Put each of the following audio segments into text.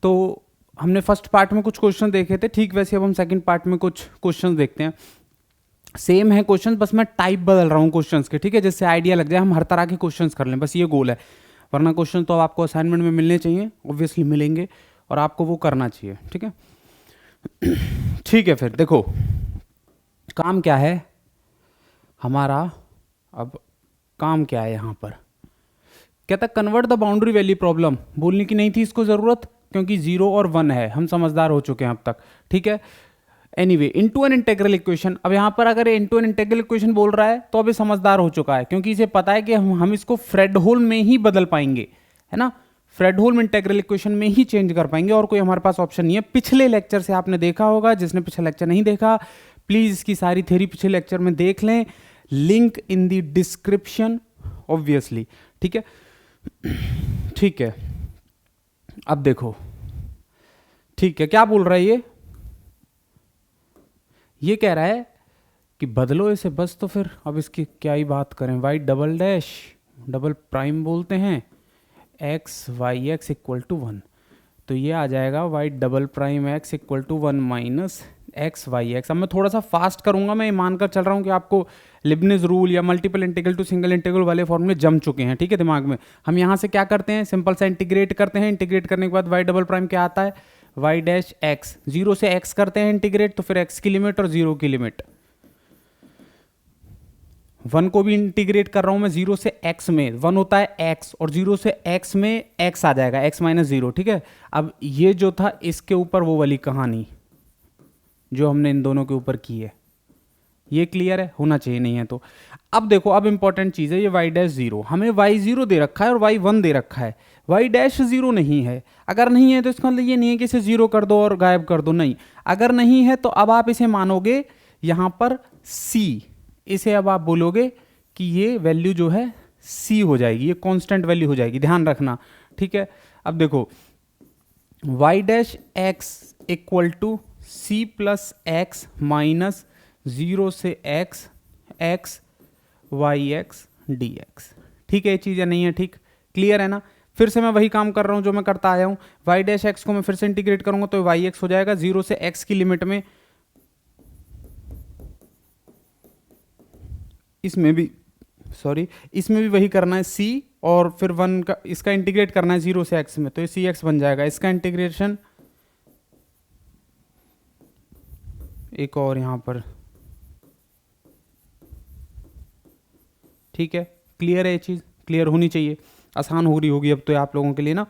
तो हमने first part में कुछ क्वेश्चन देखे थे, ठीक वैसे अब हम सेकंड पार्ट में कुछ क्वेश्चन देखते हैं। सेम है क्वेश्चन, बस मैं टाइप बदल रहा हूँ क्वेश्चंस के, ठीक है, जिससे आइडिया लग जाए, हम हर तरह के क्वेश्चंस कर लें, बस ये गोल है। वरना क्वेश्चन तो आपको असाइनमेंट में मिलने चाहिए, ऑब्वियसली मिलेंगे, और आपको वो करना चाहिए, ठीक है। ठीक है, फिर देखो काम क्या है हमारा। अब काम क्या है यहाँ पर, कहता convert the boundary value problem. बोलने की नहीं थी इसको ज़रूरत, क्योंकि 0 और 1 है, हम समझदार हो चुके हैं अब तक, ठीक है। Anyway into an integral equation, अब यहाँ पर अगर इनटू एन इंटीग्रल इक्वेशन बोल रहा है तो अभी समझदार हो चुका है, क्योंकि इसे पता है कि हम इसको फ्रेडहोल में ही बदल पाएंगे, है ना। फ्रेडहोल इंटीग्रल इक्वेशन में ही चेंज कर पाएंगे, और कोई हमारे पास ऑप्शन नहीं है। पिछले लेक्चर से आपने देखा होगा, जिसने पिछला लेक्चर नहीं देखा प्लीज इसकी सारी थ्योरी पिछले लेक्चर में देख लें, link in the description obviously, ठीक है। ठीक है, अब देखो, ठीक है, क्या बोल रहा है ये कह रहा है कि बदलो इसे बस, तो फिर अब इसकी क्या ही बात करें। Y double dash double prime बोलते हैं x Y x equal to 1, तो ये आ जाएगा y double prime x equal to 1 minus x Y x. अब मैं थोड़ा सा फास्ट करूंगा, मैं मानकर चल रहा हूँ कि आपको लिबनिज रूल या multiple integral to single integral वाले फॉर्मूले जम चुके हैं, ठीक है, दिमाग में। हम यहाँ से क्या करते हैं, सिंपल सा इंटीग्रेट करते हैं, इंटीग्रेट करने के बाद वाई डबल प्राइम क्या आता है, वाई डैश एक्स, 0 से x करते हैं इंटीग्रेट, तो फिर x की लिमिट और 0 की लिमिट। 1 को भी इंटीग्रेट कर रहा हूं मैं 0 से x में, 1 होता है x, और 0 से x में x आ जाएगा, x माइनस 0, ठीक है। अब ये जो था इसके ऊपर वो वाली कहानी जो हमने इन दोनों के ऊपर की है, ये क्लियर है, होना चाहिए, नहीं है तो। अब देखो, अब इंपॉर्टेंट चीज है, ये y डैश 0, हमें y 0 दे रखा है और y 1 दे रखा है, y डैश 0 नहीं है। अगर नहीं है तो इसका मतलब ये नहीं है कि इसे 0 कर दो और गायब कर दो, नहीं। अगर नहीं है तो अब आप इसे मानोगे यहां पर c, इसे अब आप बोलोगे कि ये वैल्यू जो है c हो जाएगी, ये कांस्टेंट वैल्यू हो जाएगी, ध्यान रखना, ठीक है। अब देखो y dash x equal to c plus x minus 0 से x x y x D x, ठीक है, ये चीज़ या नहीं है, ठीक, क्लियर है ना। फिर से मैं वही काम कर रहा हूं जो मैं करता आया हूं, वाई डैश एक्स को मैं फिर से इंटीग्रेट करूंगा तो वाई एक्स हो जाएगा, 0 से x की लिमिट में, इसमें भी इसमें भी वही करना है c, और फिर 1 का इसका इंटीग्रेट करना है 0 से x में, तो ये सी एक्स बन जाएगा, इसका इंटीग्रेशन एक और यहां पर, ठीक है, क्लियर है, ये चीज क्लियर होनी चाहिए, आसान हो रही होगी अब तो आप लोगों के लिए ना।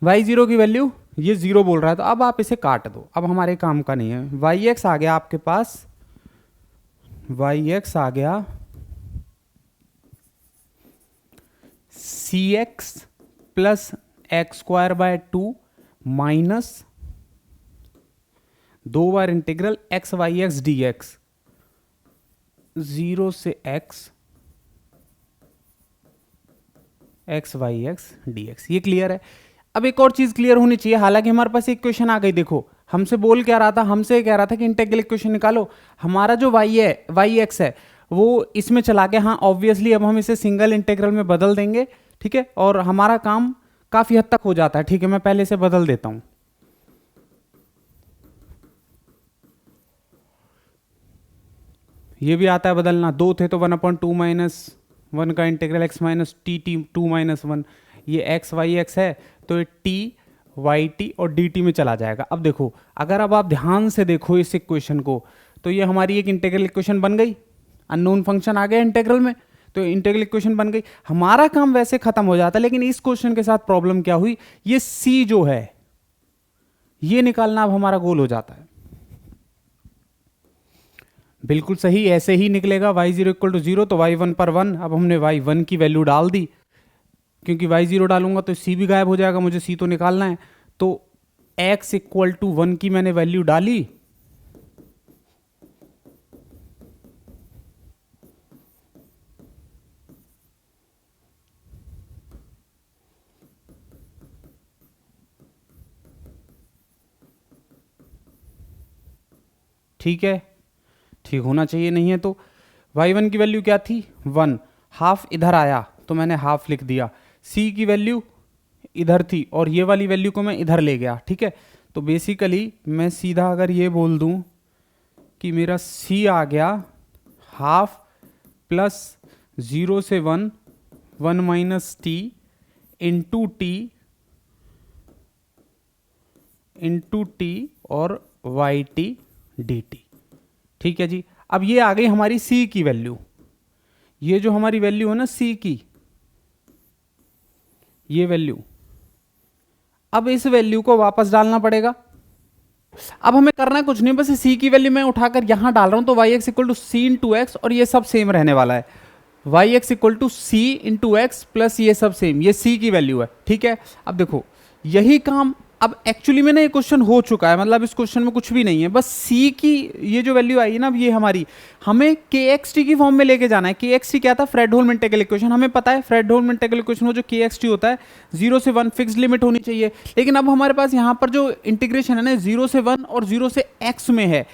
y0 की वैल्यू ये 0 बोल रहा है, तो अब आप इसे काट दो, अब हमारे काम का नहीं है। yx आ गया आपके पास, yx आ गया cx plus x square by 2 minus 2 बार integral x Y x D x, 0 से x x Y x D x, ये क्लियर है। अब एक और चीज क्लियर होनी चाहिए, हालांकि हमारे पास एक क्वेश्चन आ गई, देखो हमसे बोल क्या रहा था, हमसे कह रहा था कि इंटीग्रल इक्वेशन निकालो, हमारा जो y है वाई एक्स है वो इसमें चला गया, हाँ ऑब्वियसली अब हम इसे सिंगल इंटीग्रल में बदल देंगे, ठीक है, और हमारा काम काफी हद तक हो जाता है, ठीक है। मैं पहले से बदल देता हूं, ये भी आता है बदलना, 2 थे तो 1/2 माइनस 1 का integral x minus T T 2 minus 1, ये एक्स वाई एक्स है तो ये टी वाई टी और डी टी में चला जाएगा। अब देखो, अगर अब आप ध्यान से देखो इस इक्वेशन को, तो ये हमारी एक इंटीग्रल इक्वेशन बन गई, अननोन फंक्शन आ गया इंटीग्रल में, तो इंटीग्रल इक्वेशन बन गई, हमारा काम वैसे खत्म हो जाता। लेकिन इस क्वेश्चन के साथ प्रॉब्लम क्या हुई, ये c जो है ये निकालना अब हमारा गोल हो जाता है। बिल्कुल सही, ऐसे ही निकलेगा, y0 इक्वल टू 0, तो y1 पर 1, अब हमने y1 की वैल्यू डाल दी, क्योंकि y0 डालूंगा तो c भी गायब हो जाएगा, मुझे c तो निकालना है, तो x इक्वल टू 1 की मैंने वैल्यू डाली, ठीक है, ठीक होना चाहिए, नहीं है तो। y1 की वैल्यू क्या थी 1, हाफ इधर आया तो मैंने हाफ लिख दिया, c की वैल्यू इधर थी और ये वाली वैल्यू को मैं इधर ले गया, ठीक है। तो बेसिकली मैं सीधा अगर ये बोल दूं कि मेरा c आ गया हाफ प्लस 0 से 1 1 माइनस टी इंटू टी और वाई टी डी टी, ठीक है जी। अब ये आ गई हमारी c की वैल्यू, ये जो हमारी वैल्यू है ना c की, ये वैल्यू, अब इस वैल्यू को वापस डालना पड़ेगा। अब हमें करना कुछ नहीं, बस c की वैल्यू मैं उठाकर यहां डाल रहा हूं, तो y x equal to c into x, और ये सब सेम रहने वाला है, y x equal to c into x plus ये सब सेम, ये c की वैल्यू है, ठीक है। अब देखो यही काम अब एक्चुअली में ना ये क्वेश्चन हो चुका है, मतलब इस क्वेश्चन में कुछ भी नहीं है, बस c की ये जो वैल्यू आई है ना, अब ये हमारी हमें के एक्स टी की फॉर्म में लेके जाना है। के एक्स टी क्या था, फ्रेडहोल्म इंटीग्रल इक्वेशन, हमें पता है फ्रेडहोल्म इंटीग्रल इक्वेशन वो जो के एक्स टी होता है 0 से 1 फिक्स लिमिट होनी चाहिए, लेकिन अब हमारे पास यहाँ पर जो इंटीग्रेशन है ना 0 से 1 और 0 से x में है,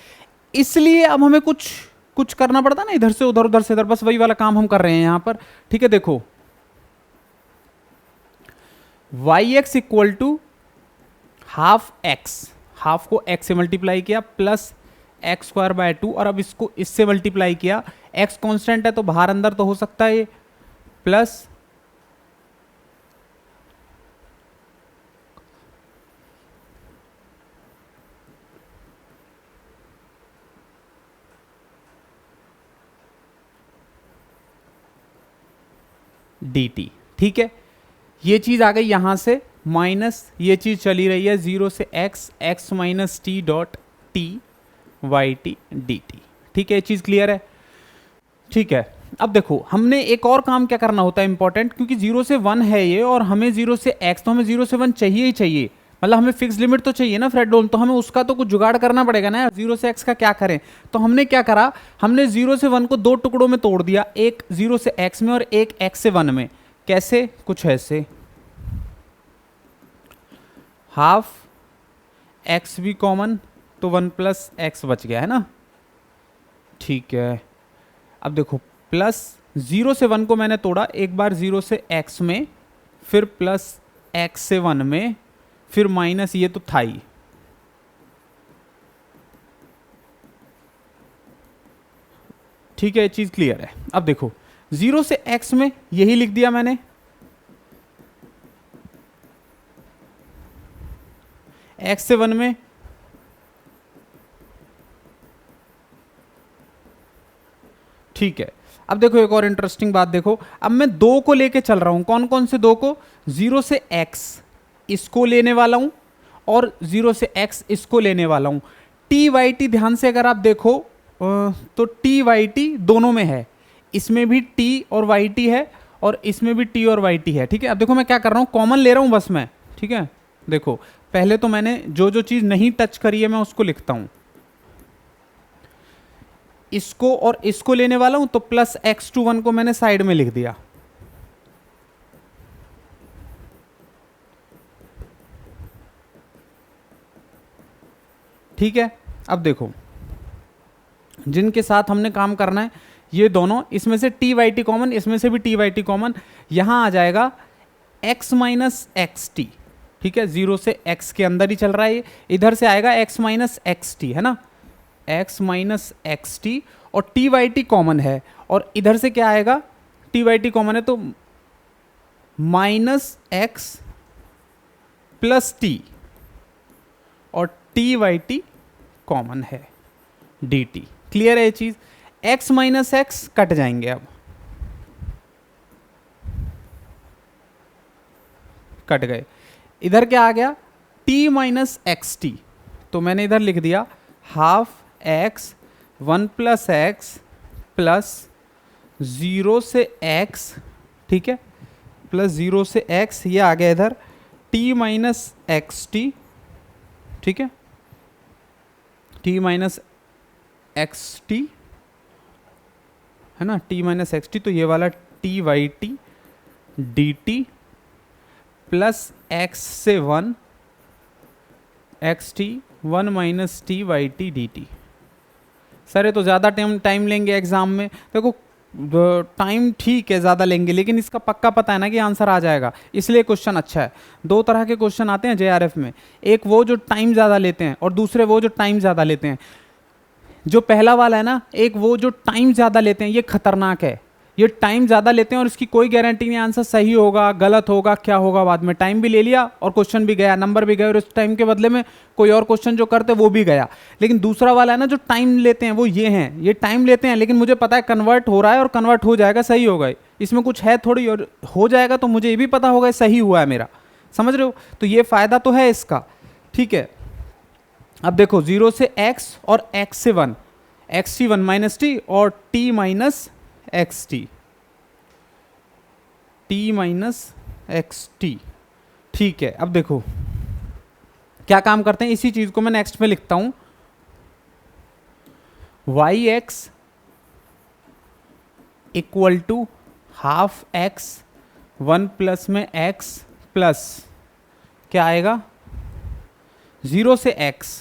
इसलिए अब हमें कुछ करना पड़ता है ना, इधर से उधर उधर से इधर, बस वही वाला काम हम कर रहे हैं यहाँ पर, ठीक है। देखो y x equal to half x, half को x से मल्टीप्लाई किया प्लस एक्स स्क्वायर बाय 2, और अब इसको इससे मल्टीप्लाई किया, x कांस्टेंट है तो बाहर अंदर तो हो सकता है, प्लस dt, ठीक है। ये चीज आ गई यहां से, माइनस ये चीज चली रही है 0 से x minus t dot t y T D t, ठीक है। ये चीज क्लियर है, ठीक है। अब देखो हमने एक और काम क्या करना होता है इंपॉर्टेंट, क्योंकि 0 से 1 है ये और हमें 0 से x, तो हमें 0 से 1 चाहिए ही चाहिए, मतलब हमें फिक्स लिमिट तो चाहिए ना फ्रेडहोल्म, तो हमें उसका तो कुछ जुगाड़ करना पड़ेगा ना, 0 से x का क्या करें। तो हमने क्या करा, हमने 0 से 1 को दो टुकड़ों में तोड़ दिया, एक 0 से x में और एक x से 1 में। कैसे, कुछ ऐसे, हाफ x भी कॉमन, तो 1 प्लस एक्स बच गया है ना, ठीक है। अब देखो प्लस 0 से 1 को मैंने तोड़ा, एक बार 0 से x में, फिर प्लस x से 1 में, फिर माइनस ये तो था ही, ठीक है। ये चीज क्लियर है। अब देखो 0 से x में यही लिख दिया मैंने, x से 1 में ठीक है। अब देखो एक और इंटरेस्टिंग बात देखो, अब मैं दो को लेके चल रहा हूं, कौन कौन से दो को, 0 से x इसको लेने वाला हूं और 0 से x इसको लेने वाला हूं। टी वाई टी ध्यान से अगर आप देखो तो टी वाई टी दोनों में है, इसमें भी टी और वाई टी है और इसमें भी टी और वाई टी है, ठीक है। अब देखो मैं क्या कर रहा हूं, कॉमन ले रहा हूं बस मैं, ठीक है। देखो पहले तो मैंने जो जो चीज नहीं टच करी है मैं उसको लिखता हूं, इसको और इसको लेने वाला हूं, तो प्लस एक्स टू 1 को मैंने साइड में लिख दिया, ठीक है। अब देखो जिनके साथ हमने काम करना है ये दोनों, इसमें से टी वाई टी कॉमन, इसमें से भी टी वाई टी कॉमन, यहां आ जाएगा x माइनस एक्स टी, ठीक है। 0 से x के अंदर ही चल रहा है ये, इधर से आएगा x माइनस एक्स टी, है ना, x माइनस एक्स टी, और टी वाई टी कॉमन है, और इधर से क्या आएगा, टी वाई टी कॉमन है तो माइनस एक्स प्लस टी, और टी वाई टी कॉमन है, डी टी। क्लियर है ये चीज, x माइनस एक्स कट जाएंगे, अब कट गए, इधर क्या आ गया, t माइनस एक्स टी, तो मैंने इधर लिख दिया half x 1 plus x plus 0 से x, ठीक है, प्लस 0 से x, ये आ गया इधर t माइनस एक्स टी, ठीक है, t माइनस एक्स टी, है ना, t माइनस एक्स टी, तो ये वाला t y T D t plus x से 1 x t 1 minus t y T D t. Sir ये तो ज़्यादा टाइम लेंगे एग्जाम में, देखो टाइम ठीक है ज़्यादा लेंगे, लेकिन इसका पक्का पता है ना कि आंसर आ जाएगा, इसलिए क्वेश्चन अच्छा है। दो तरह के क्वेश्चन आते हैं जेआरएफ में, एक वो जो टाइम ज़्यादा लेते हैं और दूसरे वो जो टाइम ज़्यादा लेते हैं। जो पहला वाला है ना, एक वो जो टाइम ज़्यादा लेते हैं, ये खतरनाक है। ये टाइम ज़्यादा लेते हैं और इसकी कोई गारंटी नहीं आंसर सही होगा गलत होगा क्या होगा बाद में। टाइम भी ले लिया और क्वेश्चन भी गया, नंबर भी गए, और उस टाइम के बदले में कोई और क्वेश्चन जो करते वो भी गया। लेकिन दूसरा वाला है ना जो टाइम लेते हैं, वो ये हैं, ये टाइम लेते हैं लेकिन मुझे पता है कन्वर्ट हो रहा है और कन्वर्ट हो जाएगा, सही होगा, इसमें कुछ है थोड़ी, और हो जाएगा तो मुझे ये भी पता होगा सही हुआ है मेरा। समझ रहे हो? तो ये फ़ायदा तो है इसका। ठीक है, अब देखो 0 से x और x से 1, x t one minus T और t minus x T, T minus x T. ठीक है, अब देखो क्या काम करते हैं, इसी चीज को मैं नेक्स्ट में लिखता हूं, y x equal to half x, 1 plus में x प्लस क्या आएगा 0 से x,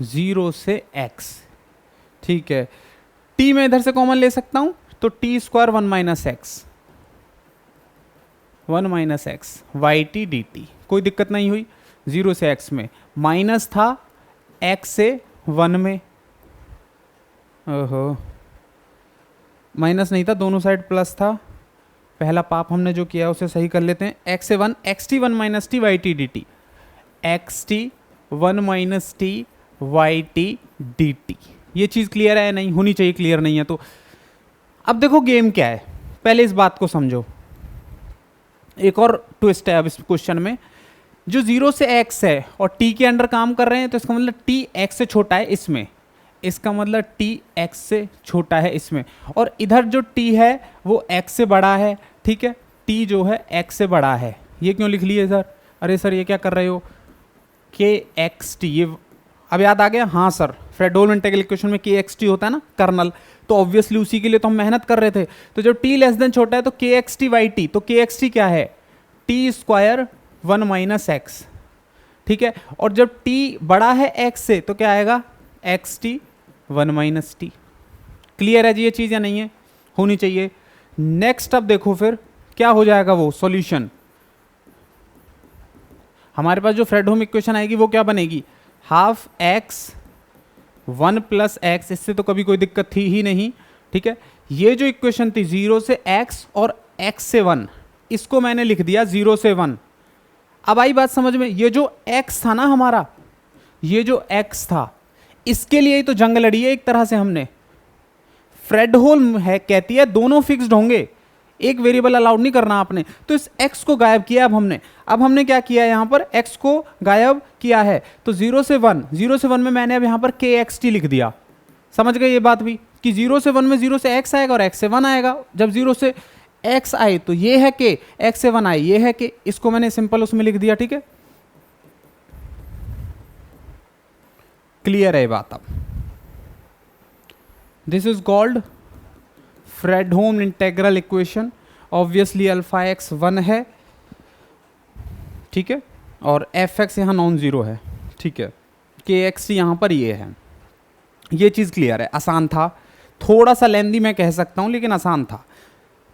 0 से x। ठीक है, t में इधर से कॉमन ले सकता हूं तो t square 1 minus x, 1 minus x y T D t. कोई दिक्कत नहीं हुई। 0 से x में माइनस था x से 1 में, ओहो माइनस नहीं था, दोनों साइड प्लस था। पहला पाप हमने जो किया उसे सही कर लेते हैं। x से 1, x t 1 minus t y T D T, x t 1 minus t y T D t. ये चीज़ क्लियर है? नहीं होनी चाहिए, क्लियर नहीं है तो अब देखो गेम क्या है, पहले इस बात को समझो। एक और ट्विस्ट है अब इस क्वेश्चन में, जो 0 से x है और t के अंडर काम कर रहे हैं तो इसका मतलब t x से छोटा है इसमें, इसका मतलब t x से छोटा है इसमें, और इधर जो t है वो x से बड़ा है। ठीक है, t जो है x से बड़ा है। ये क्यों लिख लिए सर? अरे सर ये क्या कर रहे हो, के एक्स टी, ये अब याद आ गया? हाँ सर, फ्रेडहोल्म इंटीग्रल इक्वेशन में के एक्स टी होता है ना कर्नल, तो ऑब्वियसली उसी के लिए तो हम मेहनत कर रहे थे। तो जब t लेस देन छोटा है तो के एक्स टी वाई टी, तो के एक्स टी क्या है टी स्क्वायर 1 माइनस एक्स। ठीक है, और जब t बड़ा है x से तो क्या आएगा x t 1 minus T. Clear है जी ये चीज़ या नहीं है? होनी चाहिए। नेक्स्ट अब देखो फिर क्या हो जाएगा वो सॉल्यूशन। हमारे पास जो फ्रेडहोल्म इक्वेशन आएगी वो क्या बनेगी, हाफ एक्स 1 प्लस एक्स, इससे तो कभी कोई दिक्कत थी ही नहीं। ठीक है, ये जो इक्वेशन थी 0 से x और x से 1, इसको मैंने लिख दिया 0 से 1। अब आई बात समझ में, ये जो x था ना हमारा, ये जो x था इसके लिए ही तो जंग लड़ी है एक तरह से हमने। फ्रेडहोल्म है कहती है दोनों फिक्स्ड होंगे, एक वेरिएबल अलाउड नहीं करना आपने, तो इस x को गायब किया। अब हमने क्या किया यहां पर, x को गायब किया है। तो 0 से 1, 0 से 1 में मैंने अब यहां पर के एक्स टी लिख दिया। समझ गए ये बात भी कि 0 से 1 में 0 से x आएगा और x से 1 आएगा। जब 0 से x आए तो ये है के, x से 1 आए ये है के, इसको मैंने सिंपल उसमें लिख दिया। ठीक है, क्लियर है बात? अब this is called Fredholm integral equation. Obviously alpha x 1 है, ठीक है, और एफ एक्स यहाँ नॉन जीरो है। ठीक है, के एक्स यहाँ पर ये है। ये चीज़ क्लियर है, आसान था, थोड़ा सा लेंदी मैं कह सकता हूँ लेकिन आसान था।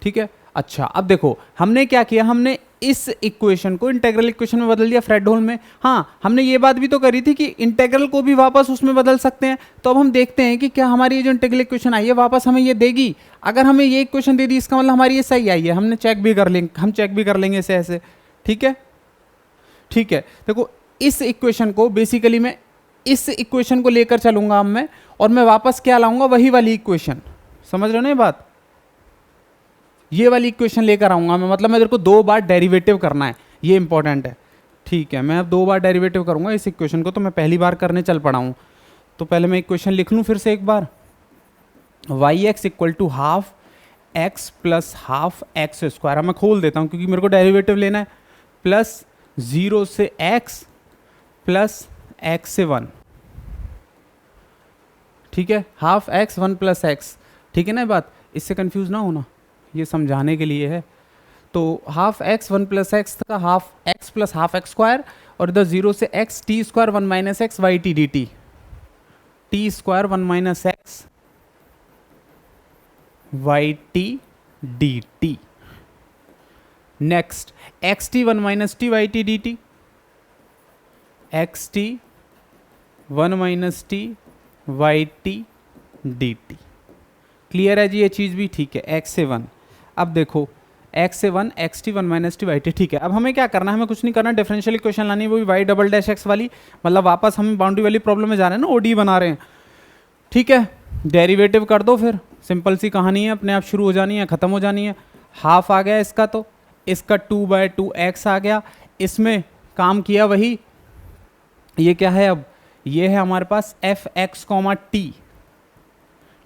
ठीक है, अच्छा अब देखो हमने क्या किया, हमने इस इक्वेशन को इंटीग्रल इक्वेशन में बदल दिया फ्रेडहोल्म में। हाँ, हमने ये बात भी तो करी थी कि इंटीग्रल को भी वापस उसमें बदल सकते हैं। तो अब हम देखते हैं कि क्या हमारी ये जो इंटीग्रल इक्वेशन आई है वापस हमें ये देगी। अगर हमें ये इक्वेशन दे दी इसका मतलब हमारी ये सही आई है। हमने चेक भी कर लेंगे, हम चेक भी कर लेंगे इसे ऐसे। ठीक है, ठीक है, देखो इस इक्वेशन को बेसिकली मैं इस इक्वेशन को लेकर चलूंगा अब मैं, और मैं वापस क्या लाऊंगा, वही वाली इक्वेशन। समझ रहे हो ना ये बात, ये वाली इक्वेशन लेकर आऊंगा मैं, मतलब मैं तेरे को 2 बार डेरिवेटिव करना है, ये इंपॉर्टेंट है। ठीक है, मैं अब 2 बार डेरिवेटिव करूंगा इस इक्वेशन को, तो मैं पहली बार करने चल पड़ा हूं। तो पहले मैं इक्वेशन लिख लूं फिर से एक बार, Y x equal to half x plus half x square. मैं खोल देता हूं क्योंकि मेरे को डेरिवेटिव लेना है, प्लस 0 से x प्लस एक्स से 1। ठीक है, हाफ एक्स 1 प्लस एक्स। ठीक है ना बात, इससे कंफ्यूज ना होना, ये समझाने के लिए है। तो हाफ एक्स 1 प्लस एक्स का half x plus half x square, और इधर 0 से x t square 1 minus x y T D t, t square 1 minus x y T D t. Next x t one minus t y T D T, x t one minus t y T D t. Clear है जी, ये चीज़ भी ठीक है, x से one. अब देखो x से one, x t one minus t y t, ठीक है। अब हमें क्या करना है, हमें कुछ नहीं करना, डिफरेंशियल इक्वेशन लानी है, वो भी वाई डबल डैश एक्स वाली, मतलब वापस हम बाउंड्री वाली प्रॉब्लम में जा रहे हैं ना, ओडी बना रहे हैं, ठीक है। डेरिवेटिव कर दो, फिर सिंपल सी कहानी है, अपने आप शुरू हो जानी है, खत्म हो जानी है। हाफ आ गया इसका, तो इसका 2/2x आ गया, इसमें काम किया वही, ये क्या है अब, ये है हमारे पास एफ एक्स कॉमा टी,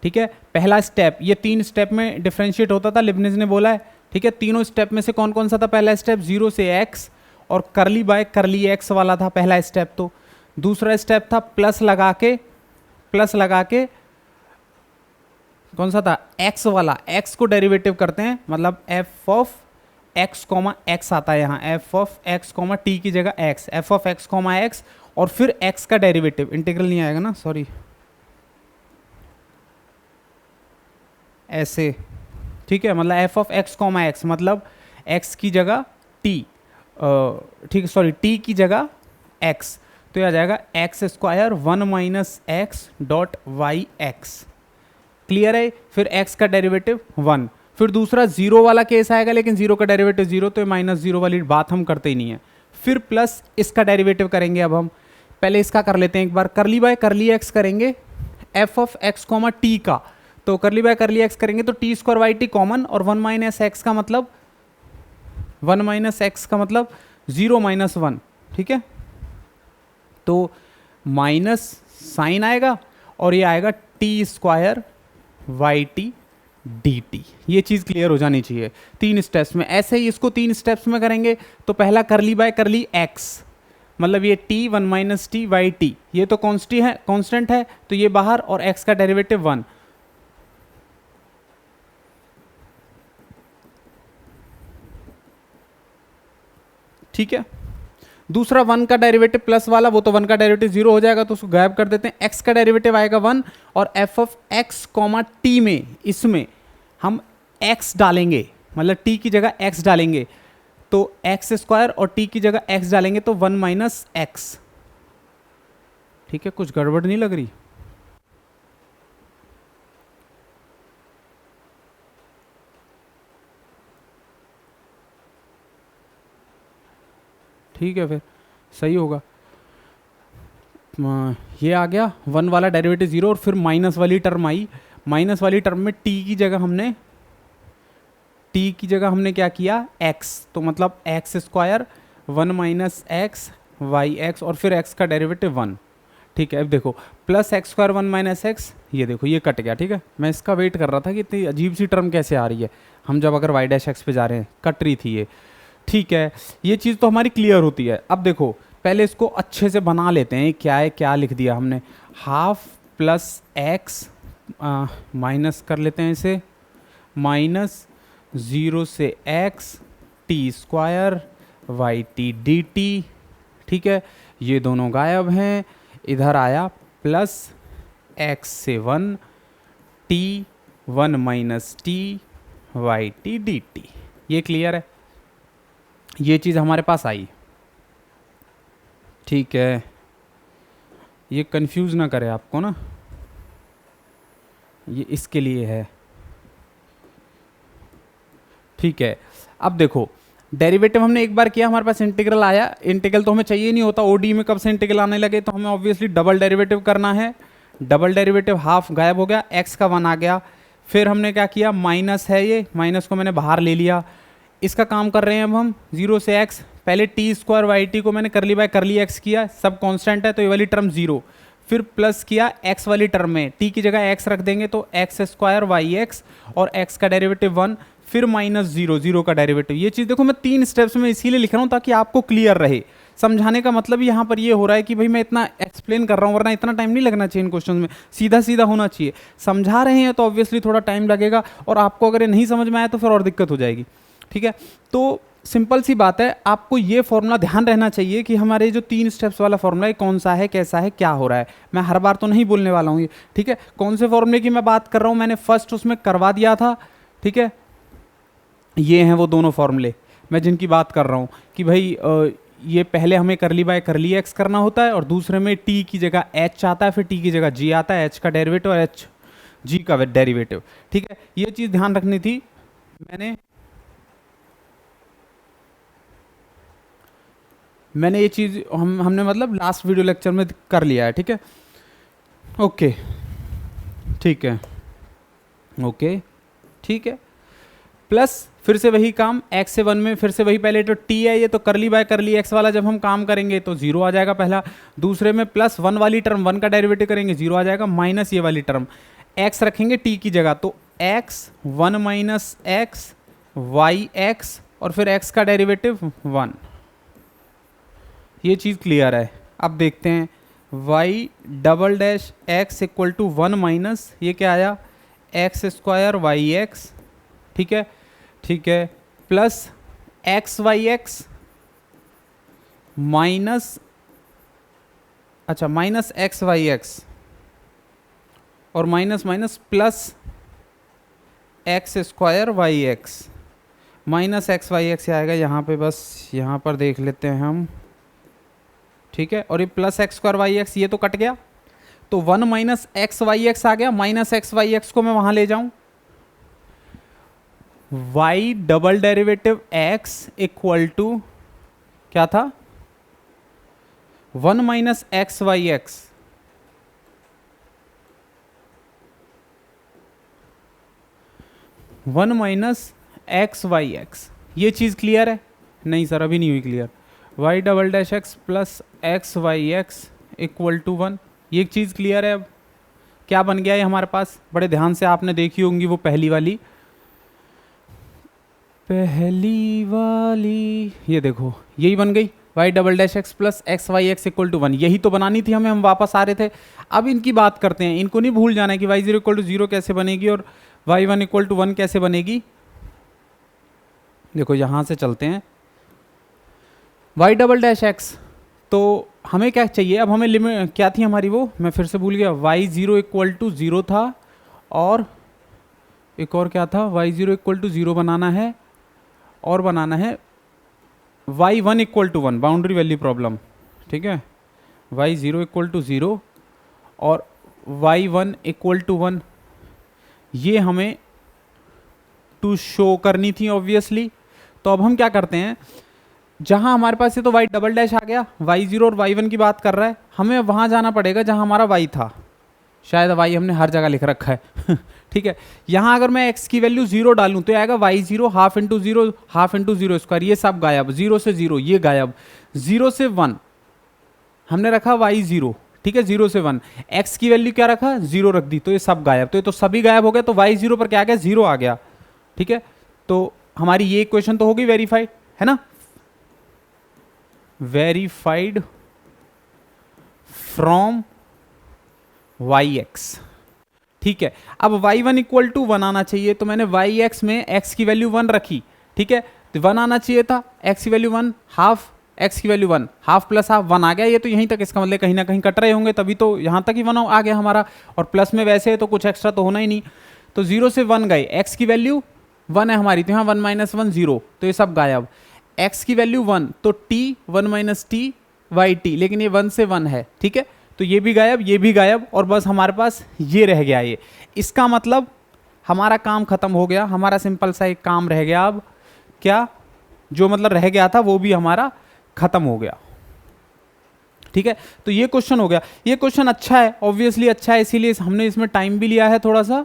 ठीक है। पहला स्टेप, ये 3 स्टेप में डिफरेंशिएट होता था, लिबनिज ने बोला है, ठीक है। तीनों स्टेप में से कौन कौन सा था, पहला स्टेप 0 से x और करली बाय करली x वाला था पहला स्टेप। तो दूसरा स्टेप था प्लस लगा के कौन सा था, x वाला, x को डेरिवेटिव करते हैं, मतलब f of x comma x आता है यहाँ, f of x comma t की जगह x, f of x comma x, और फिर x का डेरिवेटिव, इंटीग्रल नहीं आएगा ना, सॉरी, ऐसे, ठीक है। मतलब f of x comma x, मतलब x की जगह t, ठीक है, सॉरी t की जगह x, तो यह आ जाएगा x square 1 minus x dot y x. Clear है। फिर x का डेरिवेटिव 1, फिर दूसरा 0 वाला केस आएगा, लेकिन 0 का डेरिवेटिव 0, तो -0 वाली बात हम करते ही नहीं है। फिर प्लस इसका डेरिवेटिव करेंगे, अब हम पहले इसका कर लेते हैं एक बार, करली बाय करली एक्स करेंगे, f of x comma t का, तो करली बाय करली एक्स करेंगे तो t square y t common, और 1 माइनस एक्स का मतलब 0 माइनस 1, ठीक है। तो माइनस साइन आएगा और ये आएगा t square y T D t. ये चीज़ क्लियर हो जानी चाहिए 3 स्टेप्स में। ऐसे ही इसको 3 स्टेप्स में करेंगे, तो पहला करली बाय करली एक्स, मतलब ये t 1 minus t y t, ये तो कांस्टेंट है, तो ये बाहर, और एक्स का डेरिवेटिव 1, ठीक है। दूसरा 1 का डेरिवेटिव प्लस वाला, वो तो 1 का डेरिवेटिव 0 हो जाएगा, तो उसको गायब कर देते हैं। x का डेरिवेटिव आएगा 1, और f of x comma T में, इसमें हम x डालेंगे, मतलब t की जगह x डालेंगे, तो x स्क्वायर, और t की जगह x डालेंगे तो 1 माइनस एक्स, ठीक है। कुछ गड़बड़ नहीं लग रही, ठीक है, फिर सही होगा। ये आ गया 1 वाला डेरिवेटिव 0, और फिर माइनस वाली टर्म आई, माइनस वाली टर्म में t की जगह हमने क्या किया, x, तो मतलब x square 1 minus x Y x, और फिर x का डेरिवेटिव 1, ठीक है। अब देखो plus x square 1 minus x, ये देखो ये कट गया, ठीक है। मैं इसका वेट कर रहा था कि इतनी अजीब सी टर्म कैसे आ रही है, हम जब अगर वाई डैश एक्स पे जा रहे हैं, कट रही थी ये, ठीक है। ये चीज़ तो हमारी क्लियर होती है। अब देखो पहले इसको अच्छे से बना लेते हैं, क्या है, क्या लिख दिया हमने, हाफ प्लस एक्स, माइनस कर लेते हैं इसे, माइनस 0 से x t square y T D t, ठीक है। ये दोनों गायब हैं, इधर आया प्लस एक्स से 1 t 1 minus t y T D t. ये क्लियर है, ये चीज़ हमारे पास आई, ठीक है। ये कंफ्यूज ना करे आपको ना, ये इसके लिए है, ठीक है। अब देखो डेरिवेटिव हमने एक बार किया, हमारे पास इंटीग्रल आया, इंटीग्रल तो हमें चाहिए नहीं होता, ओडी में कब से इंटीग्रल आने लगे, तो हमें ऑब्वियसली डबल डेरिवेटिव करना है। डबल डेरिवेटिव हाफ गायब हो गया, एक्स का 1 आ गया, फिर हमने क्या किया, माइनस है, ये माइनस को मैंने बाहर ले लिया, इसका काम कर रहे हैं अब हम 0 से x, पहले टी स्क्वायर वाई टी को मैंने करली बाय करली एक्स किया, सब कांस्टेंट है तो ये वाली टर्म 0, फिर प्लस किया x वाली टर्म में, t की जगह x रख देंगे तो एक्स स्क्वायर वाई एक्स, और x का डेरिवेटिव 1, फिर -0 का डेरिवेटिव। ये चीज़ देखो मैं 3 स्टेप्स में इसीलिए लिख रहा हूँ ताकि आपको क्लियर रहे। समझाने का मतलब यहाँ पर ये हो रहा है कि भाई मैं इतना एक्सप्लेन कर रहा हूँ, वरना इतना टाइम नहीं लगना चाहिए इन क्वेश्चन में, सीधा सीधा होना चाहिए। समझा रहे हैं तो ऑब्वियसली थोड़ा टाइम लगेगा, और आपको अगर ये नहीं समझ में आया तो फिर और दिक्कत हो जाएगी, ठीक है। तो सिंपल सी बात है, आपको ये फॉर्मूला ध्यान रहना चाहिए कि हमारे जो 3 स्टेप्स वाला फॉर्मूला है कौन सा है, कैसा है, क्या हो रहा है। मैं हर बार तो नहीं बोलने वाला हूँ ये, ठीक है। कौन से फॉर्मूले की मैं बात कर रहा हूँ, मैंने फर्स्ट उसमें करवा दिया था, ठीक है। ये हैं वो दोनों फॉर्मूले मैं जिनकी बात कर रहा हूँ कि भाई ये पहले हमें करली बाय करली एक्स करना होता है और दूसरे में टी की जगह एच आता है, फिर टी की जगह जी आता है, एच का डेरिवेटिव और एच जी का डेरिवेटिव, ठीक है। ये चीज़ ध्यान रखनी थी। मैंने ये चीज़ हमने मतलब लास्ट वीडियो लेक्चर में कर लिया है, ठीक है। ओके, ठीक है, ओके, ठीक है। प्लस फिर से वही काम x से 1 में, फिर से वही, पहले तो t है ये, तो करली बाय करली x वाला जब हम काम करेंगे तो 0 आ जाएगा पहला। दूसरे में प्लस 1 वाली टर्म, 1 का डेरिवेटिव करेंगे 0 आ जाएगा, माइनस ये वाली टर्म x रखेंगे t की जगह, तो x 1 minus x Y x और फिर x का डेरिवेटिव 1। ये चीज़ क्लियर है। अब देखते हैं y double dash x equal to 1 minus ये क्या आया, एक्स स्क्वायर वाई एक्स, ठीक है, ठीक है, plus x Y x minus, अच्छा माइनस एक्स वाई एक्स और minus minus plus x square y x, minus x Y x आएगा यहाँ पे, बस यहाँ पर देख लेते हैं हम, ठीक है। और ये plus x square y x ये तो कट गया, तो 1 माइनस एक्स वाई एक्स आ गया, माइनस एक्स वाई एक्स को मैं वहां ले जाऊं, y double derivative x equal to क्या था, 1 minus x Y x, one minus x Y x. ये चीज़ क्लियर है? नहीं सर अभी नहीं हुई clear. y double dash x plus x Y x equal to 1, ये चीज़ क्लियर है। अब क्या बन गया है हमारे पास, बड़े ध्यान से आपने देखी होंगी वो पहली वाली, ये देखो यही बन गई, y double dash x plus x Y x equal to 1। यही तो बनानी थी हमें, हम वापस आ रहे थे। अब इनकी बात करते हैं, इनको नहीं भूल जाना है कि y जीरो इक्वल टू 0 कैसे बनेगी और y वन इक्वल टू 1 कैसे बनेगी। देखो यहां से चलते हैं, y डबल डैश एक्स, तो हमें क्या चाहिए, अब हमें लिमिट क्या थी हमारी, वो मैं फिर से भूल गया, y जीरो इक्वल टू 0 था और एक और क्या था, y जीरो इक्वल टू 0 बनाना है और बनाना है y one equal to 1, boundary value problem, ठीक है। y जीरो इक्वल टू 0 और y वन इक्वल टू 1, ये हमें टू शो करनी थी ऑब्वियसली। तो अब हम क्या करते हैं, जहां हमारे पास ये तो y डबल डैश आ गया, y जीरो और y वन की बात कर रहा है, हमें वहां जाना पड़ेगा जहां हमारा y था। शायद y हमने हर जगह लिख रखा है ठीक है। यहां अगर मैं x की वैल्यू 0 डालूं तो आएगा y zero half into zero square, ये सब गायब, 0 से 0 ये गायब, 0 से 1 हमने रखा y जीरो, ठीक है, 0 से 1, x की वैल्यू क्या रखा, 0 रख दी, तो ये सब गायब, तो ये तो सभी गायब हो गया, तो y जीरो पर क्या आ गया, 0 आ गया, ठीक है। तो हमारी ये इक्वेशन तो होगी वेरीफाइड, है ना, वेरीफाइड फ्रॉम वाई एक्स, ठीक है। अब y वन इक्वल टू 1 आना चाहिए, तो मैंने वाई एक्स में x की वैल्यू 1 रखी, ठीक है, तो 1 आना चाहिए था, x की वैल्यू 1, हाफ x की वैल्यू 1, हाफ प्लस हाफ 1 आ गया। ये तो यहीं तक, इसका मतलब कहीं ना कहीं कट रहे होंगे, तभी तो यहाँ तक ही 1 आ गया हमारा, और प्लस में वैसे तो कुछ एक्स्ट्रा तो होना ही नहीं। तो 0 से 1 गए, x की वैल्यू 1 है हमारी, तो यहाँ 1 माइनस 1 0, तो ये सब गायब। x की वैल्यू 1, तो t 1 minus t y t, लेकिन ये 1 से 1 है, ठीक है, तो ये भी गायब, ये भी गायब, और बस हमारे पास ये रह गया। ये इसका मतलब हमारा काम खत्म हो गया, हमारा सिंपल सा एक काम रह गया। अब क्या, जो मतलब रह गया था वो भी हमारा खत्म हो गया, ठीक है। तो ये क्वेश्चन हो गया। ये क्वेश्चन अच्छा है, ऑब्वियसली अच्छा है, इसीलिए हमने इसमें टाइम भी लिया है थोड़ा सा,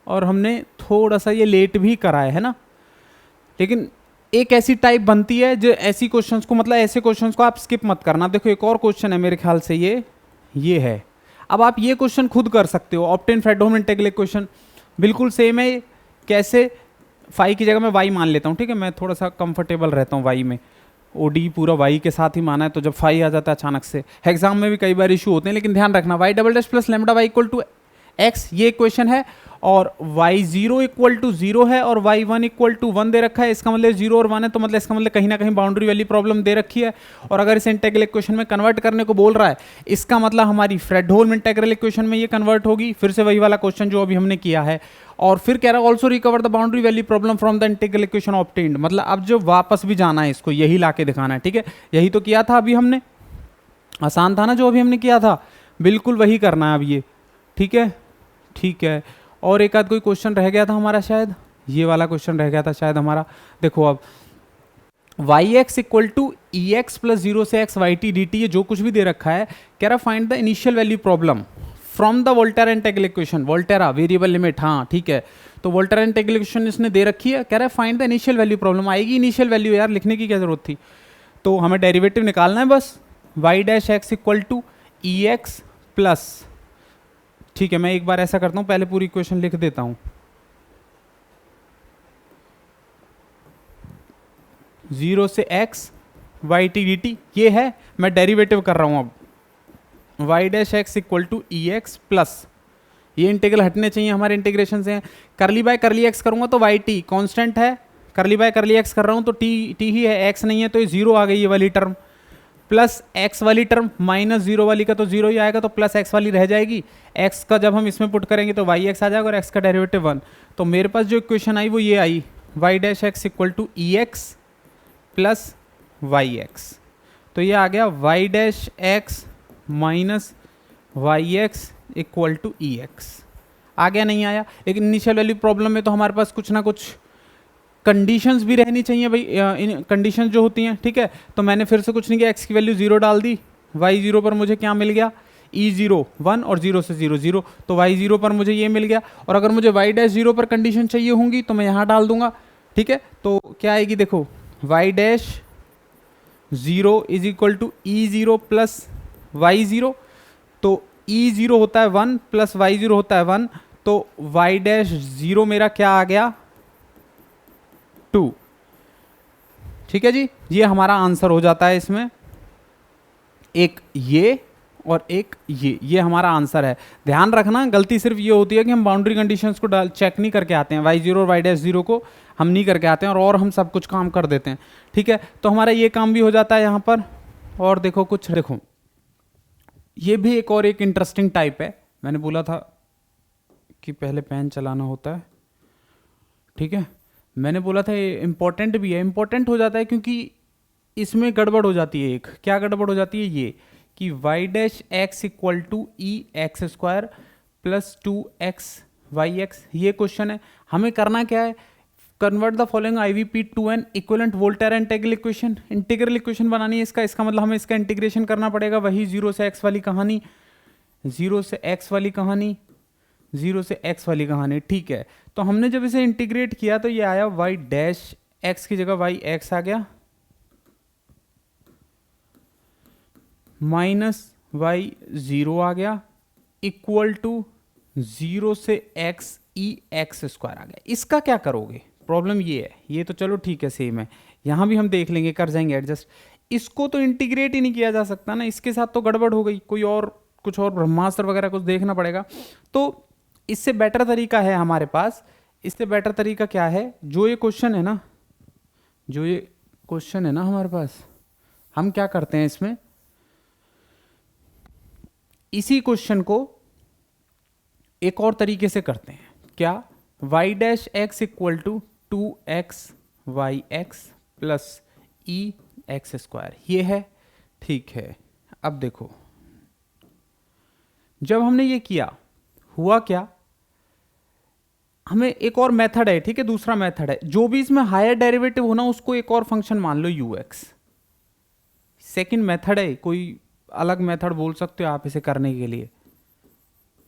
और हमने थोड़ा सा ये लेट भी कराया है ना। लेकिन एक ऐसी टाइप बनती है जो ऐसी क्वेश्चंस को, मतलब ऐसे क्वेश्चंस को आप स्किप मत करना। देखो एक और क्वेश्चन है मेरे ख्याल से, ये है। अब आप ये क्वेश्चन खुद कर सकते हो, ऑप्टेन फ्रेडहोम इंटीग्रल क्वेश्चन बिल्कुल सेम है। कैसे, फाई की जगह मैं वाई मान लेता हूँ, ठीक है, मैं थोड़ा सा कंफर्टेबल रहता हूँ वाई में, ओडी पूरा वाई के साथ ही माना है, तो जब फाई आ जाता है अचानक से, एग्जाम में भी कई बार इशू होते हैं। लेकिन ध्यान रखना, y double dash plus lambda y equal to x ये इक्वेशन है, और y0 इक्वल टू 0 है और y1 इक्वल टू 1 दे रखा है। इसका मतलब 0 और 1 है, तो मतलब इसका मतलब कहीं ना कहीं बाउंड्री वाली प्रॉब्लम दे रखी है। और अगर इसे इंटीग्रल इक्वेशन में कन्वर्ट करने को बोल रहा है, इसका मतलब हमारी फ्रेडहोल्म इंटीग्रल इक्वेशन में ये कन्वर्ट होगी। फिर से वही वाला क्वेश्चन जो अभी हमने किया है। और फिर कह रहा है also recover the boundary value problem from the integral equation obtained, मतलब अब जो वापस भी जाना है इसको यही ला के दिखाना है। ठीक है, यही तो किया था अभी हमने, आसान था ना जो अभी हमने किया था, बिल्कुल वही करना है अब ये। ठीक है, ठीक है। और एक आध कोई क्वेश्चन रह गया था हमारा, शायद ये वाला क्वेश्चन रह गया था शायद हमारा। देखो अब y x equal to E x plus 0 से x y T D t, ये जो कुछ भी दे रखा है, कह रहा find the initial value problem from the Volterra integral equation. Volterra variable limit, हाँ ठीक है। तो वोल्टेरा इंटीग्रल इक्वेशन इसने दे रखी है, कह रहा है find the initial value problem. आएगी इनिशियल वैल्यू, यार लिखने की क्या जरूरत थी। तो हमें डेरिवेटिव निकालना है बस, y dash x equal to E x plus, ठीक है मैं एक बार ऐसा करता हूं, पहले पूरी इक्वेशन लिख देता हूं। 0 से x y T D t ये है, मैं डेरिवेटिव कर रहा हूं अब। Y dash x equal to E x plus, ये इंटीग्रल हटने चाहिए हमारे इंटीग्रेशन से। करली बाय करली एक्स करूंगा तो वाई टी कॉन्स्टेंट है, करली बाय करली एक्स कर रहा हूं तो टी टी ही है, एक्स नहीं है तो ये 0 आ गई ये वाली टर्म, प्लस एक्स वाली टर्म माइनस 0 वाली का तो 0 ही आएगा, तो प्लस एक्स वाली रह जाएगी। एक्स का जब हम इसमें पुट करेंगे तो वाई एक्स आ जाएगा और एक्स का डेरिवेटिव 1। तो मेरे पास जो इक्वेशन आई वो ये I, Y dash x equal to E x plus Y X. तो ये आ गया Y dash x minus Y x equal to E X. आ गया नहीं आया, लेकिन इनिशियल वैल्यू प्रॉब्लम में तो हमारे पास कुछ ना कुछ कंडीशंस भी रहनी चाहिए भाई, इन कंडीशंस जो होती हैं। ठीक है, तो मैंने फिर से कुछ नहीं किया, एक्स की वैल्यू 0 डाल दी, वाई 0 पर मुझे क्या मिल गया, ई 0 1 और 0 से 0 0, तो वाई 0 पर मुझे ये मिल गया। और अगर मुझे वाई डैश 0 पर कंडीशन चाहिए होंगी तो मैं यहाँ डाल दूंगा। ठीक है, तो क्या आएगी देखो, y dash 0 is equal to e 0 plus y 0, तो ई 0 होता है 1 प्लस वाई 0 होता है 1, तो वाई डैश 0 मेरा क्या आ गया 2। ठीक है जी, ये हमारा आंसर हो जाता है इसमें, एक ये और एक ये हमारा आंसर है। ध्यान रखना गलती सिर्फ ये होती है कि हम बाउंड्री कंडीशंस को चेक नहीं करके आते हैं, वाई 0 और वाई डैश 0 को हम नहीं करके आते हैं और हम सब कुछ काम कर देते हैं। ठीक है, तो हमारा ये काम भी हो जाता है यहाँ पर। और देखो कुछ, देखो ये भी एक और एक इंटरेस्टिंग टाइप है, मैंने बोला था कि पहले पेन चलाना होता है। ठीक है, मैंने बोला था ये इंपॉर्टेंट भी है, इंपॉर्टेंट हो जाता है क्योंकि इसमें गड़बड़ हो जाती है। एक क्या गड़बड़ हो जाती है, ये कि y dash x equal to E x square plus 2x y x, ये क्वेश्चन है। हमें करना क्या है, convert the following IVP to an equivalent Volterra integral equation. Integral equation बनानी है इसका मतलब हमें इसका इंटीग्रेशन करना पड़ेगा, वही 0 से x वाली कहानी, 0 से x वाली कहानी, 0 से x वाली कहानी। ठीक है, तो हमने जब इसे इंटीग्रेट किया तो ये आया वाई डैश एक्स की जगह वाई एक्स आ गया, माइनस वाई 0 आ गया, इक्वल टू 0 से x ई एक्स स्क्वायर आ गया। इसका क्या करोगे, प्रॉब्लम ये है, ये तो चलो ठीक है सेम है, यहां भी हम देख लेंगे, कर जाएंगे एडजस्ट। इसको तो इंटीग्रेट ही नहीं किया जा सकता ना, इसके साथ तो गड़बड़ हो गई, कोई और कुछ और ब्रह्मास्त्र वगैरह कुछ देखना पड़ेगा। तो इससे बेटर तरीका है हमारे पास, इससे बेटर तरीका क्या है, जो ये क्वेश्चन है ना, जो ये क्वेश्चन है ना हमारे पास, हम क्या करते हैं इसमें, इसी क्वेश्चन को एक और तरीके से करते हैं। क्या, y dash x equal to 2x y x plus e x square, ये है। ठीक है, अब देखो जब हमने ये किया हुआ क्या, हमें एक और मेथड है। ठीक है, दूसरा मेथड है, जो भी इसमें हायर डेरिवेटिव हो ना उसको एक और फंक्शन मान लो ux। सेकंड मेथड है, कोई अलग मेथड बोल सकते हो आप इसे करने के लिए।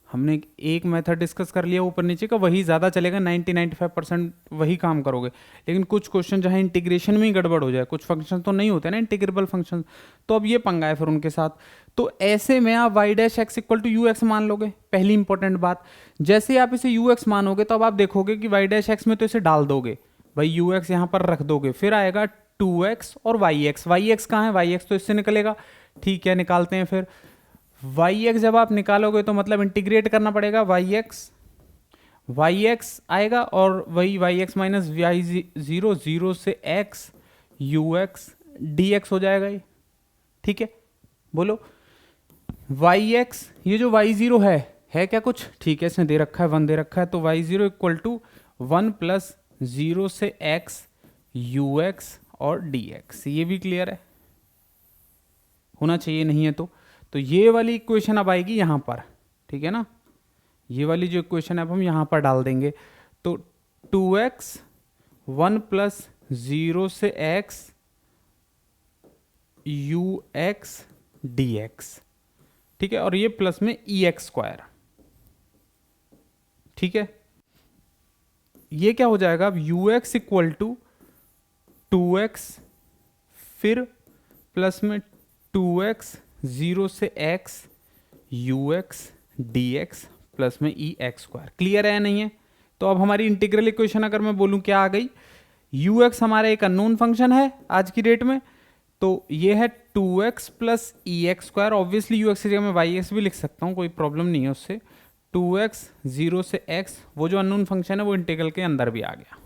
हमने एक मेथड डिस्कस कर लिया ऊपर नीचे का, वही ज़्यादा चलेगा, 90-95% वही काम करोगे। लेकिन कुछ क्वेश्चन जहाँ इंटीग्रेशन में ही गड़बड़ हो जाए, कुछ फंक्शन तो नहीं होते ना इंटीग्रेबल फंक्शन, तो अब ये पंगा है फिर उनके साथ। तो ऐसे में आप y dash x equal to u x मान लोगे, पहली इंपॉर्टेंट बात। जैसे आप इसे यू एक्स मानोगे तो अब आप देखोगे कि वाई डैश एक्स में तो इसे डाल दोगे, भाई यू एक्स यहाँ पर रख दोगे, फिर आएगा 2x और वाई एक्स। वाई एक्स कहाँ है, वाई एक्स तो इससे निकलेगा। ठीक है, निकालते हैं वाई एक्स जब आप निकालोगे तो मतलब इंटीग्रेट करना पड़ेगा, वाई एक्स आएगा और वही Y x minus Y zero, zero से x you X D X हो जाएगा ये, ठीक है। बोलो वाई एक्स, ये जो वाई जीरो है क्या कुछ, ठीक है, इसने दे रखा है 1 दे रखा है, तो y zero equal to 1 plus zero से एक्स यू एक्स और डी एक्स, ये भी क्लियर है, होना चाहिए, नहीं है तो ये वाली इक्वेशन अब आएगी यहाँ पर, ठीक है ना, ये वाली जो इक्वेशन है अब हम यहाँ पर डाल देंगे, तो 2x 1 प्लस जीरो से x you X D x, ठीक है, और ये प्लस में ई एक्स स्क्वायर, ठीक है। ये क्या हो जाएगा अब, you x equal to 2x फिर प्लस में 2x जीरो से x you X D x plus में ई एक्स स्क्वायर, क्लियर है नहीं है। तो अब हमारी इंटीग्रल इक्वेशन अगर मैं बोलूं क्या आ गई, यू एक्स हमारा एक अननोन फंक्शन है आज की डेट में, तो ये है 2x plus e x square, obviously you x की जगह मैं वाई एक्स भी लिख सकता हूँ, कोई प्रॉब्लम नहीं है उससे, 2x जीरो से x, वो जो अननोन फंक्शन है वो इंटीग्रल के अंदर भी आ गया,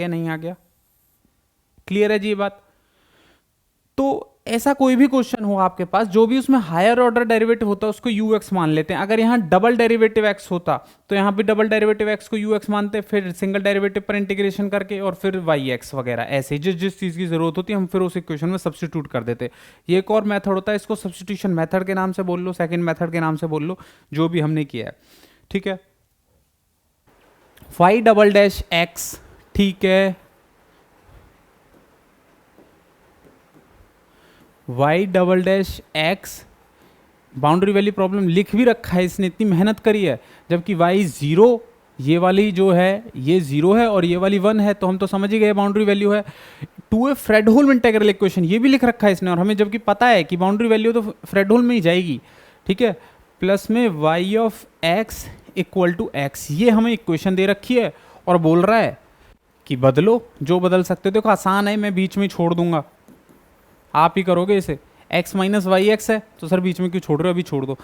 नहीं आ गया, क्लियर है जी ये बात। तो ऐसा कोई भी क्वेश्चन हो आपके पास जो भी उसमें हायर ऑर्डर डेरिवेटिव होता है उसको यू एक्स मान लेते हैं। अगर यहाँ डबल डेरिवेटिव एक्स होता तो यहाँ भी डबल डेरिवेटिव एक्स को यू एक्स मानते, फिर सिंगल डेरिवेटिव पर इंटीग्रेशन करके और फिर वाई एक्स वगैरह, ऐसे जिस जिस चीज़ की जरूरत होती है हम फिर उस इक्वेशन में सब्सटीट्यूट कर देते। ये एक और मेथड होता है, इसको सब्सटीट्यूशन मेथड के नाम से बोल लो, सेकेंड मेथड के नाम से बोल लो, जो भी हमने किया है, ठीक है। फाई डबल डैश एक्स, ठीक है, y double dash x, boundary value problem लिख भी रखा है इसने, इतनी मेहनत करी है, जबकि वाई जीरो, ये वाली जो है ये जीरो है और ये वाली 1 है, तो हम तो समझ ही गए बाउंड्री वैल्यू है। To a Fredholm integral equation, ये भी लिख रखा है इसने, और हमें जबकि पता है कि बाउंड्री वैल्यू तो फ्रेडहोल्म में ही जाएगी, ठीक है, प्लस में y of x equal to x, ये हमें इक्वेशन दे रखी है और बोल रहा है कि बदलो, जो बदल सकते हो। देखो आसान है, मैं बीच में छोड़ दूंगा, आप ही करोगे इसे, x माइनस वाई एक्स है तो सर बीच में क्यों छोड़ रहे हो, अभी छोड़ दो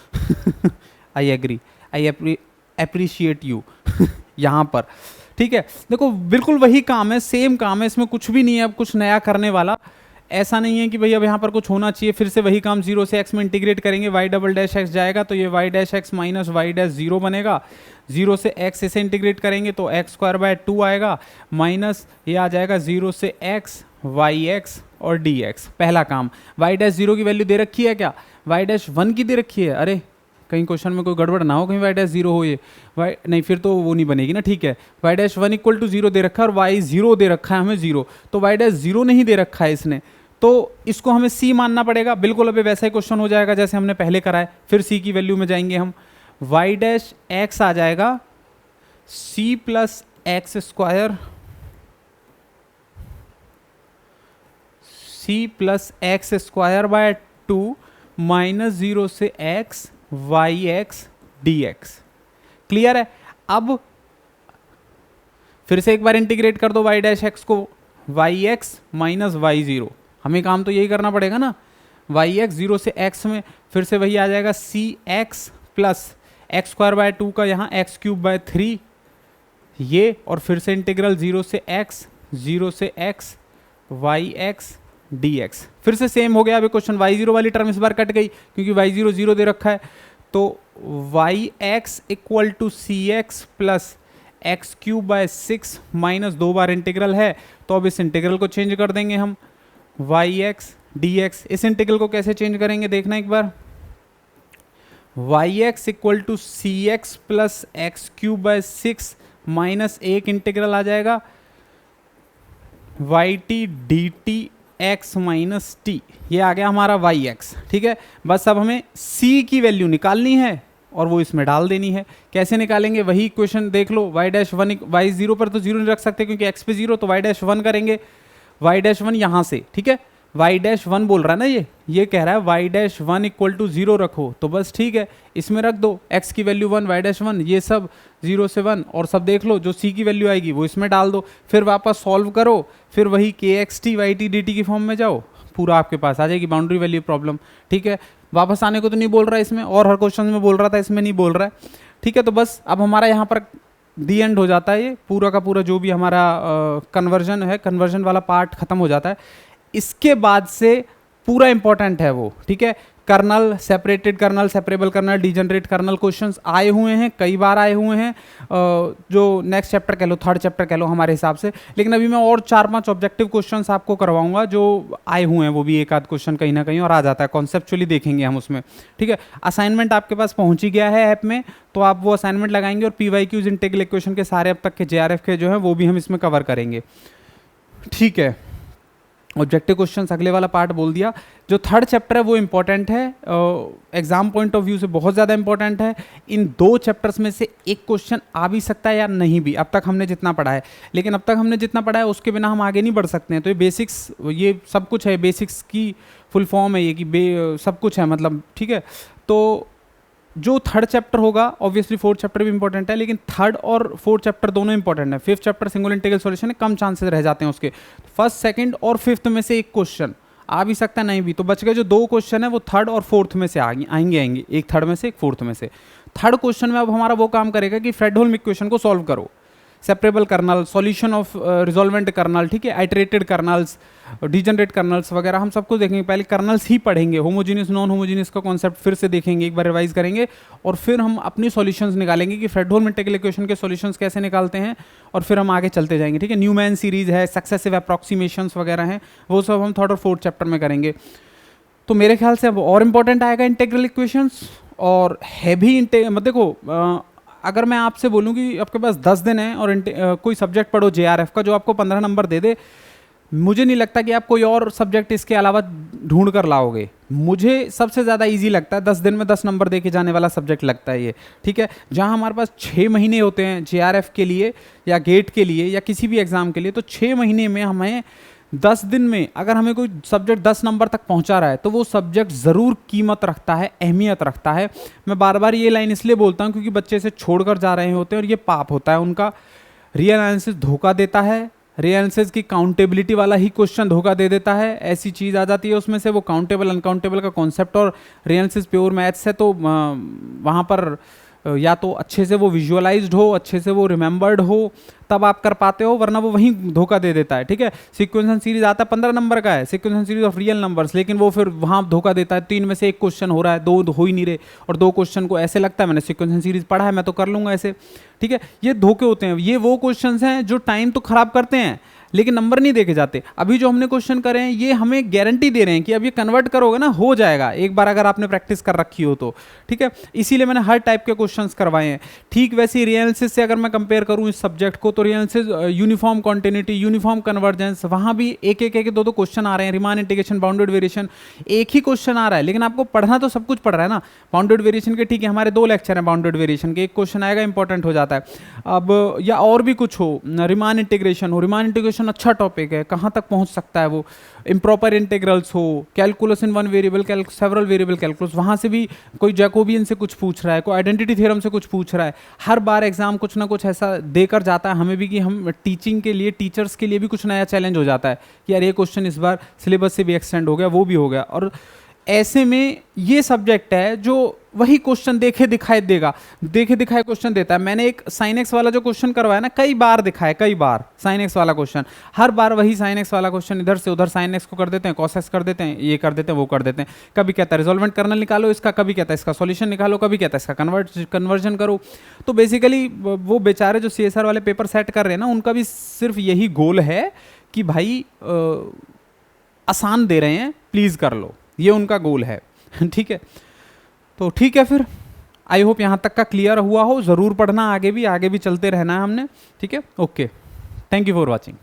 I agree, I appreciate you यहाँ पर, ठीक है। देखो बिल्कुल वही काम है, सेम काम है, इसमें कुछ भी नहीं है अब कुछ नया करने वाला, ऐसा नहीं है कि भाई अब यहाँ पर कुछ होना चाहिए, फिर से वही काम, जीरो से x में इंटीग्रेट करेंगे, y डबल डैश एक्स जाएगा तो ये y dash x minus y dash zero बनेगा, जीरो से x इसे इंटीग्रेट करेंगे तो एक्स स्क्वायर बाय 2 आएगा, माइनस ये आ जाएगा जीरो से x वाई एक्स और डी एक्स, पहला काम। वाई डैश जीरो की वैल्यू दे रखी है क्या, वाई डैश 1 की दे रखी है, अरे कहीं क्वेश्चन में कोई गड़बड़ ना हो, कहीं वाई डैश जीरो हो, ये वाई नहीं, फिर तो वो नहीं बनेगी ना, ठीक है। Y dash 1 equal to zero दे रखा है और वाई जीरो दे रखा है हमें जीरो, तो वाई डैश जीरो नहीं दे रखा है इसने, तो इसको हमें सी मानना पड़ेगा, बिल्कुल अभी वैसा ही क्वेश्चन हो जाएगा जैसे हमने पहले कराए। फिर सी की वैल्यू में जाएंगे हम, वाई डैश एक्स आ जाएगा C plus x square, C plus x square by 2 minus zero से x Y x D X, clear है। अब फिर से एक बार इंटीग्रेट कर दो वाई डैश एक्स को, Y x minus Y zero, हमें काम तो यही करना पड़ेगा ना, वाई एक्स जीरो से एक्स में, फिर से वही आ जाएगा C x plus x square by 2 का यहाँ एक्स क्यूब बाय 3 ये, और फिर से इंटीग्रल जीरो से x Y x D x, फिर से सेम हो गया। अभी क्वेश्चन वाई जीरो वाली टर्म इस बार कट गई क्योंकि वाई जीरो जीरो दे रखा है, तो y x equal to C x plus x cube by 6 minus 2 बार इंटीग्रल है, तो अब इस इंटीग्रल को चेंज कर देंगे हम, वाई एक्स डी एक्स। इस इंटीग्रल को कैसे चेंज करेंगे देखना एक बार, Y x equal to C x plus x cube by 6 minus एक इंटीग्रल आ जाएगा Y T D T X minus T, ये आ गया हमारा वाई एक्स, ठीक है। बस अब हमें सी की वैल्यू निकालनी है और वो इसमें डाल देनी है। कैसे निकालेंगे वही इक्वेशन देख लो, वाई डैश 1, वाई जीरो पर तो जीरो नहीं रख सकते क्योंकि एक्स पे जीरो, तो वाई डैश 1 करेंगे, वाई डैश 1 यहाँ से, ठीक है, वाई डैश 1 बोल रहा है ना, ये कह रहा है Y dash 1 equal to zero रखो, तो बस ठीक है, इसमें रख दो एक्स की वैल्यू 1, वाई डैश 1, ये सब 0 से 1, और सब देख लो जो सी की वैल्यू आएगी वो इसमें डाल दो, फिर वापस सॉल्व करो, फिर वही k x t y T D t की फॉर्म में जाओ, पूरा आपके पास आ जाएगी, बाउंड्री वैल्यू प्रॉब्लम, ठीक है। वापस आने को तो नहीं बोल रहा है इसमें, और हर क्वेश्चन में बोल रहा था, इसमें नहीं बोल रहा है, ठीक है। तो बस अब हमारा यहाँ पर दी एंड हो जाता है, ये पूरा का पूरा जो भी हमारा कन्वर्जन है, कन्वर्जन वाला पार्ट खत्म हो जाता है। इसके बाद से पूरा इंपॉर्टेंट है वो, ठीक है। Kernel, separated kernel, separable kernel, degenerate kernel questions आए हुए हैं, कई बार आए हुए हैं, जो नेक्स्ट चैप्टर कह लो, थर्ड चैप्टर कह लो हमारे हिसाब से। लेकिन अभी मैं और 4-5 ऑब्जेक्टिव क्वेश्चंस आपको करवाऊंगा जो आए हुए हैं, वो भी एक आध क्वेश्चन कहीं ना कहीं और आ जाता है, कॉन्सेप्चुअली देखेंगे हम उसमें, ठीक है। असाइनमेंट आपके पास पहुंच ही गया है ऐप में, तो आप वो असाइनमेंट लगाएंगे, और PYQs इंटीग्रल इक्वेशन के सारे अब तक के JRF के जो है वो भी हम इसमें कवर करेंगे, ठीक है। ऑब्जेक्टिव क्वेश्चंस अगले वाला पार्ट बोल दिया। जो थर्ड चैप्टर है वो इंपॉर्टेंट है, एग्जाम पॉइंट ऑफ व्यू से बहुत ज़्यादा इंपॉर्टेंट है। इन 2 चैप्टर्स में से एक क्वेश्चन आ भी सकता है या नहीं भी, अब तक हमने जितना पढ़ा है। लेकिन अब तक हमने जितना पढ़ा है उसके बिना हम आगे नहीं बढ़ सकते हैं। तो ये बेसिक्स, ये सब कुछ है, बेसिक्स की फुल फॉर्म है ये, कि सब कुछ है मतलब, ठीक है। तो जो थर्ड चैप्टर होगा, ऑब्वियसली फोर्थ चैप्टर भी इंपॉर्टेंट है, लेकिन थर्ड और फोर्थ चैप्टर दोनों इंपॉर्टेंट है। Fifth chapter single integral solution है, कम चांसेस रह जाते हैं उसके। फर्स्ट, सेकंड और फिफ्थ में से एक क्वेश्चन आ भी सकता है, नहीं भी। तो बच गए जो 2 क्वेश्चन है वो थर्ड और फोर्थ में से आएंगे, एक थर्ड में से एक फोर्थ में से। थर्ड क्वेश्चन में अब हमारा वो काम करेगा कि फ्रेडहोल्म इक्वेशन को सॉल्व करो, separable kernel, solution of resolvent kernel, ठीक है, आइटरेटेड कर्नल्स, डिजनरेट कर्नल्स वगैरह हम सबको देखेंगे। पहले कर्नल्स ही पढ़ेंगे, होमोजीनियस नॉन होमोजीनियस का कॉन्सेप्ट फिर से देखेंगे, एक बार रिवाइज करेंगे, और फिर हम अपनी सॉल्यूशंस निकालेंगे कि फ्रेडहोल्म इंटीग्रल इक्वेशन के सॉल्यूशंस कैसे निकालते हैं, और फिर हम आगे चलते जाएंगे, ठीक है। न्यूमैन सीरीज है, सक्सेसिव अप्रॉक्सीमेशंस वगैरह हैं, वो सब हम थर्ड और फोर्थ चैप्टर में करेंगे। तो मेरे ख्याल से अब और इंपॉर्टेंट आएगा इंटीग्रल इक्वेशंस, और हैवी मतलब देखो, अगर मैं आपसे बोलूं कि आपके पास 10 दिन है और कोई सब्जेक्ट पढ़ो JRF का जो आपको 15 नंबर दे दे, मुझे नहीं लगता कि आप कोई और सब्जेक्ट इसके अलावा ढूंढ कर लाओगे। मुझे सबसे ज़्यादा इजी लगता है, 10 दिन में 10 नंबर देके जाने वाला सब्जेक्ट लगता है ये, ठीक है। जहाँ हमारे पास 6 महीने होते हैं JRF के लिए या गेट के लिए या किसी भी एग्ज़ाम के लिए, तो 6 महीने में हमें 10 दिन में अगर हमें कोई सब्जेक्ट 10 नंबर तक पहुंचा रहा है, तो वो सब्जेक्ट ज़रूर कीमत रखता है, अहमियत रखता है। मैं बार बार ये लाइन इसलिए बोलता हूँ क्योंकि बच्चे से छोड़कर जा रहे होते हैं, और ये पाप होता है उनका। रियल एनालिसिस धोखा देता है, रियल एनालिसिस की काउंटेबिलिटी वाला ही क्वेश्चन धोखा दे देता है। ऐसी चीज़ आ जाती है उसमें से, वो काउंटेबल अनकाउंटेबल का कॉन्सेप्ट, और रियल एनालिसिस प्योर मैथ्स है, तो वहाँ पर या तो अच्छे से वो विजुअलाइज्ड हो, अच्छे से वो रिमेंबर्ड हो, तब आप कर पाते हो, वरना वो वहीं धोखा दे देता है, ठीक है। सीक्वेंस सीरीज आता है 15 नंबर का है, sequence series of real numbers, लेकिन वो फिर वहाँ धोखा देता है। 3 में से एक क्वेश्चन हो रहा है, 2 हो ही नहीं रहे, और 2 क्वेश्चन को ऐसे लगता है मैंने सीक्वेंस सीरीज पढ़ा है, मैं तो कर लूंगा ऐसे, ठीक है। ये धोखे होते हैं। ये वो क्वेश्चन हैं जो टाइम तो खराब करते हैं लेकिन नंबर नहीं देखे जाते। अभी जो हमने क्वेश्चन करे हैं ये हमें गारंटी दे रहे हैं कि अब ये कन्वर्ट करोगे ना, हो जाएगा एक बार, अगर आपने प्रैक्टिस कर रखी हो तो, ठीक है। इसीलिए मैंने हर टाइप के क्वेश्चंस करवाए हैं। ठीक वैसे ही रियल एनालिसिस से अगर मैं कंपेयर करूं इस सब्जेक्ट को, तो real analysis uniform continuity, uniform convergence, वहां भी एक 2 क्वेश्चन आ रहे हैं। रिमान इंटीग्रेशन, बाउंडेड वेरिएशन, एक ही क्वेश्चन आ रहा है, लेकिन आपको पढ़ना तो सब कुछ पढ़ रहा है ना। बाउंडेड वेरिएशन के ठीक है, हमारे 2 लेक्चर हैं बाउंडेड वेरिएशन के, एक क्वेश्चन आएगा, इंपॉर्टेंट हो जाता है। अब या और भी कुछ हो, रिमान इंटीग्रेशन हो, रिमान इंटीग्रेशन अच्छा टॉपिक है, कहाँ तक पहुँच सकता है वो। इम्प्रॉपर इंटीग्रल्स हो, calculus in one variable, several variable calculus, वहाँ से भी कोई जैकोबियन से कुछ पूछ रहा है, कोई आइडेंटिटी थ्योरम से कुछ पूछ रहा है। हर बार एग्जाम कुछ ना कुछ ऐसा देकर जाता है हमें भी, कि हम टीचिंग के लिए, टीचर्स के लिए भी कुछ नया चैलेंज हो जाता है कि यार ये क्वेश्चन इस बार सिलेबस से भी एक्सटेंड हो गया, वो भी हो गया। और ऐसे में ये सब्जेक्ट है जो वही क्वेश्चन देखे दिखाए देगा, देखे दिखाए क्वेश्चन देता है। मैंने एक साइन एक्स वाला जो क्वेश्चन करवाया ना, कई बार दिखाया, कई बार साइन एक्स वाला क्वेश्चन, हर बार वही साइन एक्स वाला क्वेश्चन, इधर से उधर साइन एक्स को कर देते हैं, कॉस एक्स कर देते हैं, ये कर देते हैं, वो कर देते हैं। कभी कहता है रिजोल्वेंट कर्नल निकालो इसका, कभी कहता है इसका सॉल्यूशन निकालो, कभी कहता है इसका कन्वर्जन करो। तो बेसिकली वो बेचारे जो CSR वाले पेपर सेट कर रहे हैं ना, उनका भी सिर्फ यही गोल है कि भाई आसान दे रहे हैं, प्लीज़ कर लो, ये उनका गोल है। ठीक है, तो ठीक है फिर, आई होप यहाँ तक का क्लियर हुआ हो। ज़रूर पढ़ना, आगे भी चलते रहना है हमने, ठीक है। Okay, thank you for watching.